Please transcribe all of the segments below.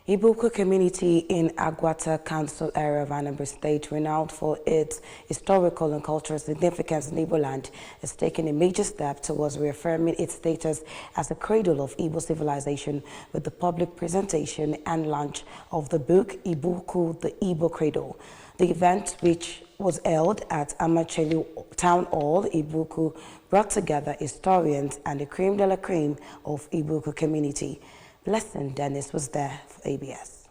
Igbo-Ukwu community in Agwata Council area of Anambra State, renowned for its historical and cultural significance in Igbo land, is taking a major step towards reaffirming its status as a cradle of Igbo civilization with the public presentation and launch of the book Igbo-Ukwu, the Igbo Cradle. The event, which was held at Amachelu Town Hall, Igbo-Ukwu, brought together historians and the creme de la creme of Igbo-Ukwu community. Blessing Dennis was there for ABS.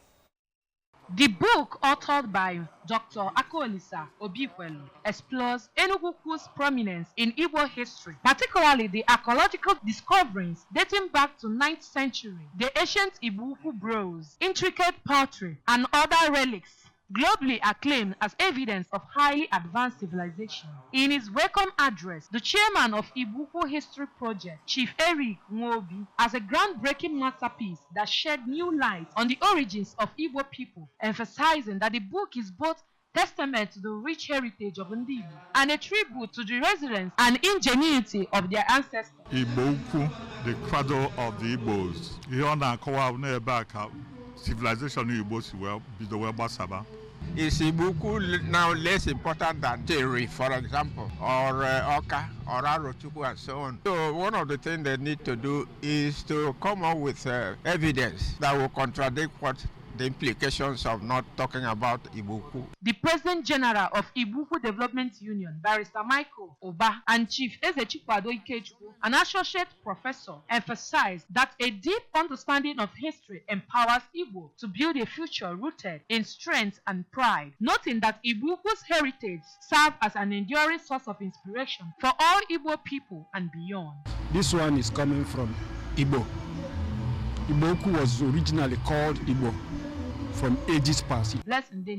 The book, authored by Dr. Akolisa Obikwelu, explores Enugu-Ukwu's prominence in Igbo history, particularly the archaeological discoveries dating back to 9th century, the ancient Igbo-Ukwu bronze, intricate pottery, and other relics, globally acclaimed as evidence of highly advanced civilization. In his welcome address, the chairman of Igbo-Ukwu History Project, Chief Eric Nwobi, as a groundbreaking masterpiece that shed new light on the origins of Igbo people, emphasizing that the book is both testament to the rich heritage of Ndi Igbo and a tribute to the resilience and ingenuity of their ancestors. Igbo-Ukwu, the cradle of the Igbos. Civilization in Igbo Is Igbo-Ukwu now less important than Terry, for example, or Oka, or Arochukwu, and so on? So one of the things they need to do is to come up with evidence that will contradict what the implications of not talking about Igbo-Ukwu. The President General of Igbo-Ukwu Development Union, Barrister Michael Oba, and Chief Ezechikwado Ikechukwu, an associate professor, emphasized that a deep understanding of history empowers Igbo to build a future rooted in strength and pride, noting that Igbo-Ukwu's heritage serves as an enduring source of inspiration for all Igbo people and beyond. This one is coming from Igbo. Igbo-Ukwu was originally called Igbo from ages past.